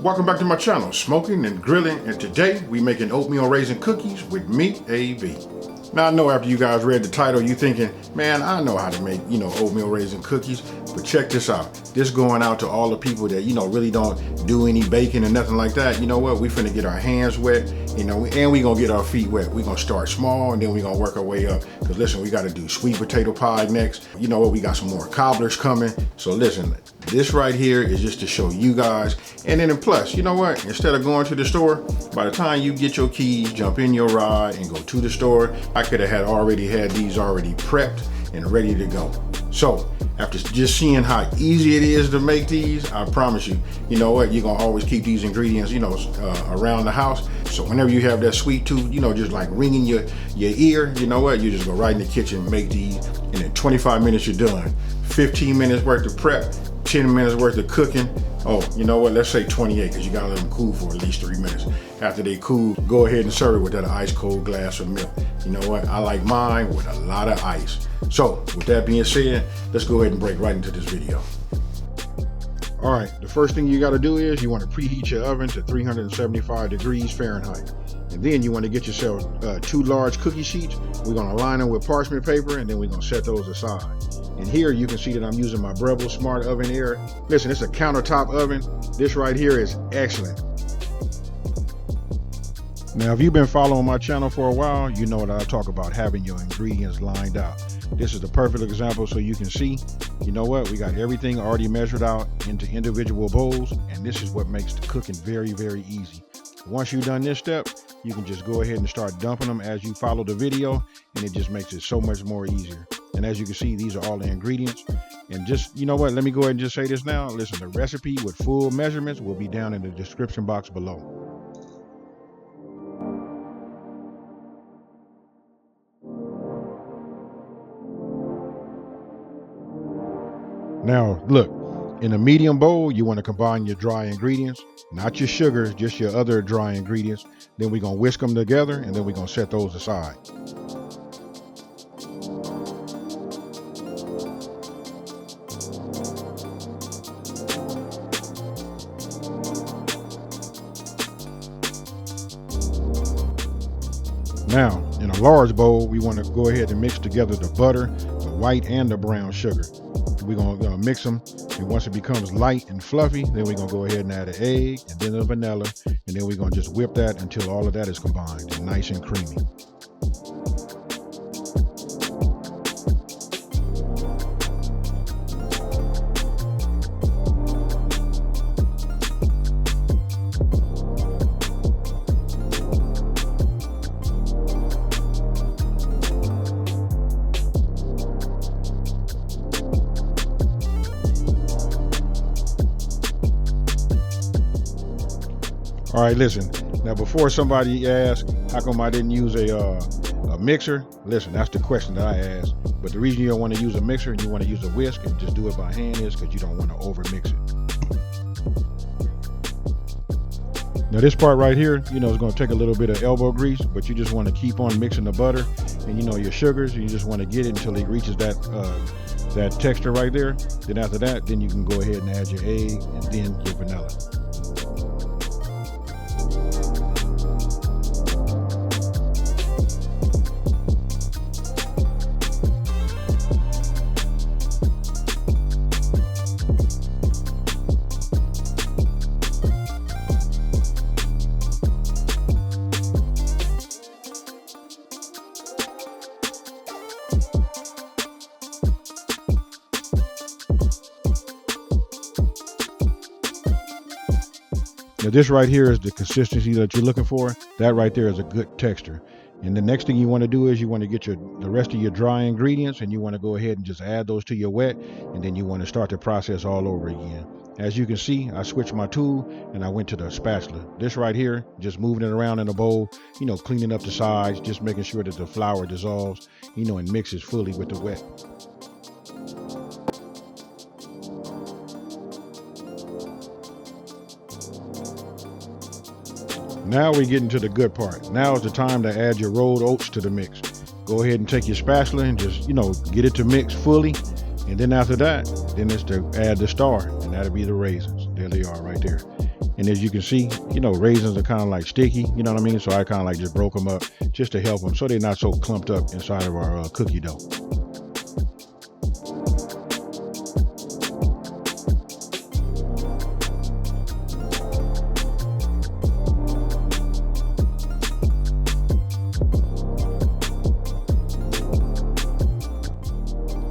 Welcome back to my channel, Smokin and Grillin, and today we making oatmeal raisin cookies with me, AB. Now I know after you guys read the title, you thinking, man, I know how to make, oatmeal raisin cookies, but check this out. This going out to all the people that, really don't do any baking or nothing like that. You know what? We finna get our hands wet, and we gonna get our feet wet. We gonna start small and then we gonna work our way up. Cause listen, we gotta do sweet potato pie next. You know what? We got some more cobblers coming. So listen, this right here is just to show you guys. And then plus, you know what? Instead of going to the store, by the time you get your keys, jump in your ride and go to the store, I could have already had these already prepped and ready to go. So after just seeing how easy it is to make these, I promise you, you know what? You're gonna always keep these ingredients, around the house. So whenever you have that sweet tooth, just like ringing your ear, you know what? You just go right in the kitchen, make these, and in 25 minutes you're done. 15 minutes worth of prep, 10 minutes worth of cooking. Oh, you know what? Let's say 28, because you gotta let them cool for at least 3 minutes. After they cool, go ahead and serve it with that ice cold glass of milk. You know what? I like mine with a lot of ice. So with that being said, let's go ahead and break right into this video. All right, the first thing you gotta do is you wanna preheat your oven to 375 degrees Fahrenheit. And then you wanna get yourself 2 large cookie sheets. We're gonna line them with parchment paper, and then we're gonna set those aside. And here you can see that I'm using my Breville Smart Oven Air. Listen, it's a countertop oven. This right here is excellent. Now, if you've been following my channel for a while, you know that I talk about having your ingredients lined out. This is the perfect example so you can see, you know what, we got everything already measured out into individual bowls, and this is what makes the cooking very, very easy. Once you've done this step, you can just go ahead and start dumping them as you follow the video, and it just makes it so much more easier. And as you can see, these are all the ingredients. And just, you know what, let me go ahead and just say this now. Listen, the recipe with full measurements will be down in the description box below. Now, look, in a medium bowl, you want to combine your dry ingredients, not your sugars, just your other dry ingredients. Then we're going to whisk them together, and then we're going to set those aside. Now, in a large bowl, we want to go ahead and mix together the butter, the white and the brown sugar. We're going to mix them, and once it becomes light and fluffy, then we're going to go ahead and add an egg, and then the vanilla, and then we're going to just whip that until all of that is combined and nice and creamy. All right, listen, now before somebody asks, how come I didn't use a mixer? Listen, that's the question that I asked. But the reason you don't want to use a mixer and you want to use a whisk and just do it by hand is because you don't want to over mix it. Now this part right here, is going to take a little bit of elbow grease, but you just want to keep on mixing the butter and your sugars. You just want to get it until it reaches that texture right there. Then after that, then you can go ahead and add your egg and then your vanilla. Now this right here is the consistency that you're looking for. That right there is a good texture. And the next thing you want to do is you want to get the rest of your dry ingredients, and you want to go ahead and just add those to your wet, and then you want to start the process all over again. As you can see, I switched my tool and I went to the spatula. This right here, just moving it around in the bowl, cleaning up the sides, just making sure that the flour dissolves, and mixes fully with the wet. Now we get into the good part. Now is the time to add your rolled oats to the mix. Go ahead and take your spatula and just, get it to mix fully. And then after that, then it's to add the star, and that'll be the raisins. There they are right there. And as you can see, you know, raisins are kind of like sticky, you know what I mean? So I kind of like just broke them up just to help them so they're not so clumped up inside of our cookie dough.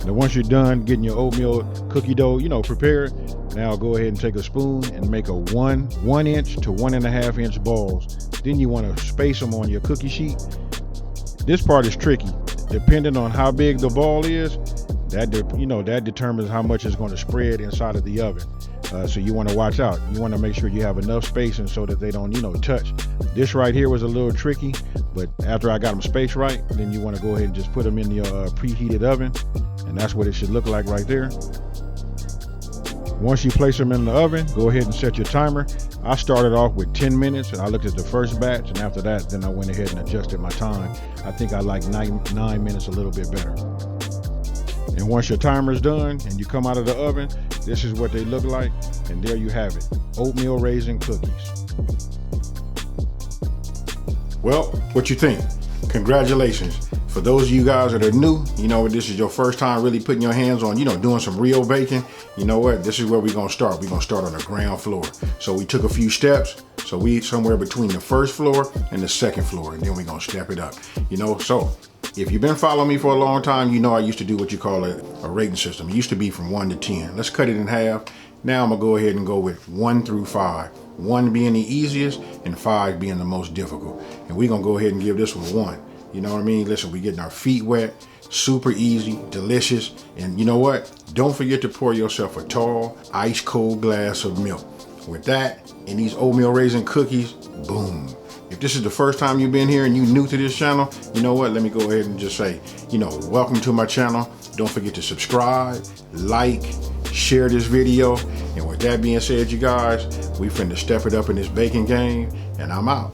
Now once you're done getting your oatmeal cookie dough, you know, prepared, now go ahead and take a spoon and make a 1 inch to 1.5 inch balls. Then you want to space them on your cookie sheet. This part is tricky. Depending on how big the ball is, that determines how much is going to spread inside of the oven. So you want to watch out. You want to make sure you have enough spacing so that they don't, touch. This right here was a little tricky, but after I got them spaced right, then you want to go ahead and just put them in your preheated oven, and that's what it should look like right there. Once you place them in the oven, go ahead and set your timer. I started off with 10 minutes and I looked at the first batch, and after that, then I went ahead and adjusted my time. I think I like 9 minutes a little bit better. And once your timer's done and you come out of the oven, this is what they look like. And there you have it, Oatmeal Raisin Cookies. Well, what you think? Congratulations. For those of you guys that are new, this is your first time really putting your hands on, doing some real baking. You know what? This is where we're going to start. We're going to start on the ground floor. So we took a few steps. So we somewhere between the first floor and the second floor, and then we're going to step it up. So if you've been following me for a long time, I used to do what you call a rating system. It used to be from 1 to 10. Let's cut it in half. Now I'm going to go ahead and go with 1 through 5. 1 being the easiest and 5 being the most difficult. And we're going to go ahead and give this one 1. You know what I mean? Listen, we're getting our feet wet, super easy, delicious. And you know what? Don't forget to pour yourself a tall, ice cold glass of milk. With that, and these oatmeal raisin cookies, boom. If this is the first time you've been here and you're new to this channel, you know what? Let me go ahead and just say, welcome to my channel. Don't forget to subscribe, like, share this video. And with that being said, you guys, we finna step it up in this baking game, and I'm out.